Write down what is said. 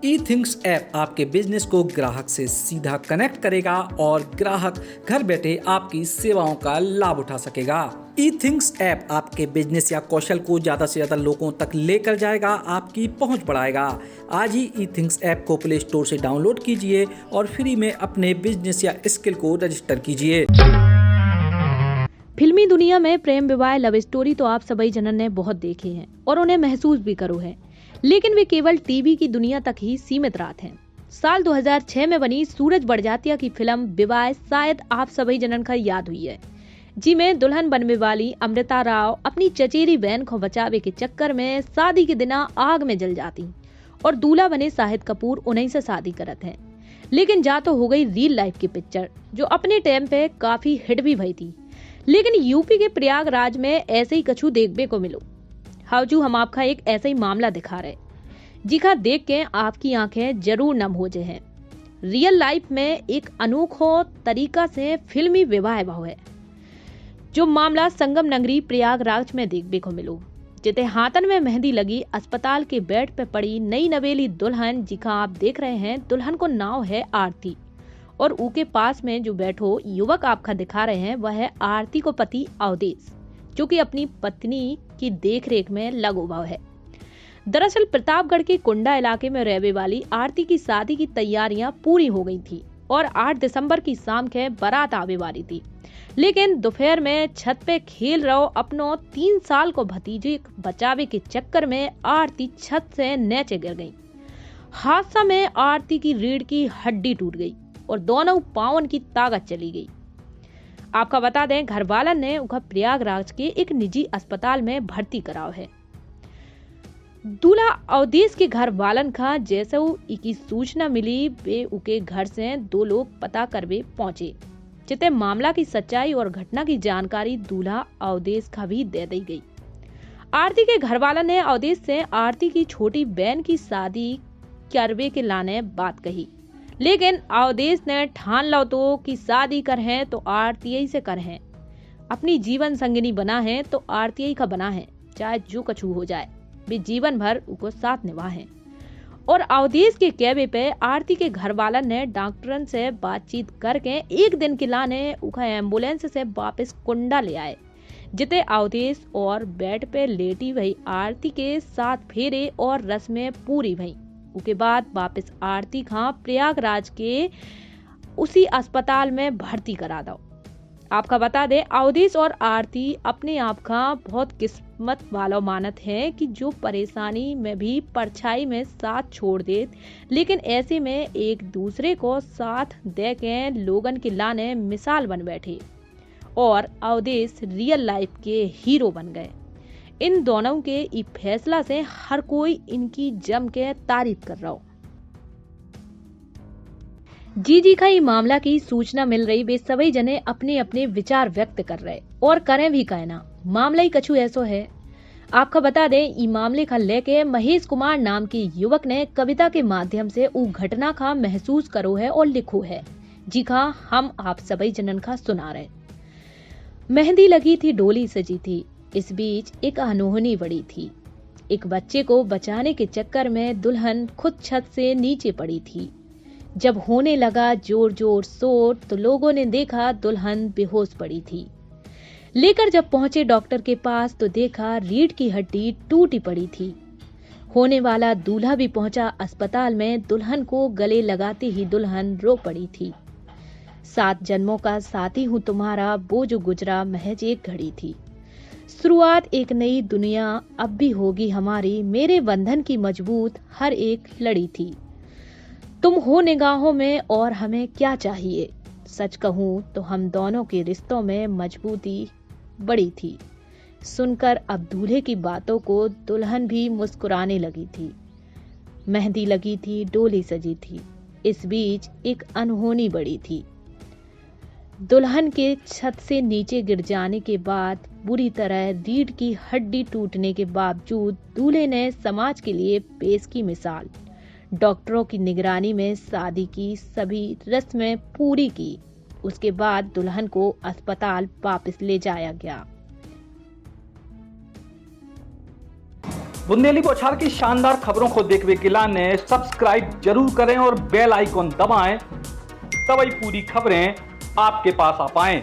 ई things app आपके business को ग्राहक से सीधा कनेक्ट करेगा और ग्राहक घर बैठे आपकी सेवाओं का लाभ उठा सकेगा। ई थिंग्स ऐप आपके बिजनेस या कौशल को ज्यादा से ज्यादा लोगों तक लेकर जाएगा, आपकी पहुंच बढ़ाएगा। आज ही ई थिंग्स ऐप को प्ले स्टोर से डाउनलोड कीजिए और फ्री में अपने बिजनेस या स्किल को रजिस्टर कीजिए। फिल्मी दुनिया में प्रेम विवाह लव स्टोरी तो आप सभी जनन ने बहुत देखे हैं और उन्हें महसूस भी करो है, लेकिन वे केवल टीवी की दुनिया तक ही सीमित रहते हैं। साल 2006 में बनी सूरज बड़जात्या की फिल्म विवाह शायद आप सभी जनन का याद हुई है, जिसमें दुल्हन बनने वाली अमृता राव अपनी चचेरी बहन को बचावे के चक्कर में शादी के दिन आग में जल जाती और दूल्हा बने शाहिद कपूर उन्हीं से शादी करते हैं। लेकिन जा तो हो गई रियल लाइफ की पिक्चर, जो अपने टाइम पे काफी हिट भी भई थी। लेकिन यूपी के प्रयागराज में ऐसे ही कछु देखने को मिलो। हाउजू हम आपका एक ऐसा ही मामला दिखा रहे, जिका देख के आपकी आंखें जरूर नम हो जाए। रियल लाइफ में एक अनोखो तरीका से फिल्मी विवाह भाव है, जो मामला संगम नगरी प्रयागराज में देखने को मिलो। जिते हाथन में मेहंदी लगी अस्पताल के बेड पे पड़ी नई नवेली दुल्हन, जिका आप देख रहे हैं, दुल्हन को नाम है आरती और उनके पास में जो बैठो युवक आपका दिखा रहे हैं वह है आरती को पति अवधेश, जो कि अपनी पत्नी की देखरेख में लगो भाव है। दरअसल प्रतापगढ़ के कुंडा इलाके में रहने वाली आरती की शादी की तैयारियां पूरी हो गई थी और 8 दिसंबर की शाम के बारात आवे वाली थी। लेकिन दोपहर में छत पे खेल रहो अपनो 3 साल को भतीजे बचावे के चक्कर में आरती छत से नीचे गिर गई। हादसा में आरती की रीढ़ की हड्डी टूट गई और दोनों पावन की ताकत चली गई। आपका बता दें, घर वालन ने उन्हें प्रयागराज के एक निजी अस्पताल में भर्ती कराओ है। दूल्हा अवधेश के घर वालन का जैसे की सूचना मिली, वे उनके घर से 2 लोग पता करवे पहुंचे, जिते मामला की सच्चाई और घटना की जानकारी दूल्हा अवधेश का भी दे दी गई। आरती के घर वालन ने अवधेश से आरती की छोटी बहन की शादी करवे के लाने बात कही, लेकिन अवधेश ने ठान लो तो कि शादी कर है तो आरती से कर है, अपनी जीवन संगिनी बना है तो आरती का बना है, चाहे जो कछु हो जाए वे जीवन भर उनको साथ निभा है। और अवधेश के कहवे पे आरती के घर वालन ने डॉक्टरन से बातचीत करके एक दिन के लाने उन्हें एम्बुलेंस से वापस कुंडा ले आए, जिते अवधेश और बेड पे लेटी वही आरती के साथ फेरे और रस्में पूरी भई। उसके बाद वापस आरती खां प्रयागराज के उसी अस्पताल में भर्ती करा दो। आपका बता दे, अवधेश और आरती अपने आप का बहुत किस्मत वाला मानत है कि जो परेशानी में भी परछाई में साथ छोड़ दे, लेकिन ऐसे में एक दूसरे को साथ दे के लोगन के लाने मिसाल बन बैठे और अवधेश रियल लाइफ के हीरो बन गए। इन दोनों के इस फैसला से हर कोई इनकी जम के तारीफ कर रहा हो। जी का ये मामला की सूचना मिल रही, वे सभी जने अपने अपने विचार व्यक्त कर रहे और करें भी कहना। मामला ही कछु ऐसो है। आपका बता दें, ये मामले का लेके महेश कुमार नाम के युवक ने कविता के माध्यम से उस घटना का महसूस करो है और लिखो है, जी का हम आप सभी जनन का सुना रहे। मेहंदी लगी थी, डोली सजी थी, इस बीच एक अनहोनी बड़ी थी। एक बच्चे को बचाने के चक्कर में दुल्हन खुद छत से नीचे पड़ी थी। जब होने लगा जोर जोर शोर तो लोगों ने देखा दुल्हन बेहोश पड़ी थी। लेकर जब पहुंचे डॉक्टर के पास तो देखा रीढ़ की हड्डी टूटी पड़ी थी। होने वाला दूल्हा भी पहुंचा अस्पताल में। दुल्हन को गले लगाते ही दुल्हन रो पड़ी थी। 7 जन्मों का साथी हूँ तुम्हारा, वो जो गुजरा महज एक घड़ी थी। शुरुआत एक नई दुनिया अब भी होगी हमारी, मेरे बंधन की मजबूत हर एक लड़ी थी। तुम हो निगाहों में और हमें क्या चाहिए, सच कहूँ तो हम दोनों के रिश्तों में मजबूती बड़ी थी। सुनकर अब दूल्हे की बातों को दुल्हन भी मुस्कुराने लगी थी। मेहंदी लगी थी, डोली सजी थी, इस बीच एक अनहोनी बड़ी थी। दुल्हन के छत से नीचे गिर जाने के बाद बुरी तरह रीढ़ की हड्डी टूटने के बावजूद दूल्हे ने समाज के लिए पेश की मिसाल। डॉक्टरों की निगरानी में शादी की सभी रस्में पूरी की। उसके बाद दुल्हन को अस्पताल वापस ले जाया गया। बुंदेली बौछार की शानदार खबरों को देखने के लिए सब्सक्राइब जरूर करें और बेल आइकॉन दबाएं, तभी पूरी खबरें आपके पास आ पाएं।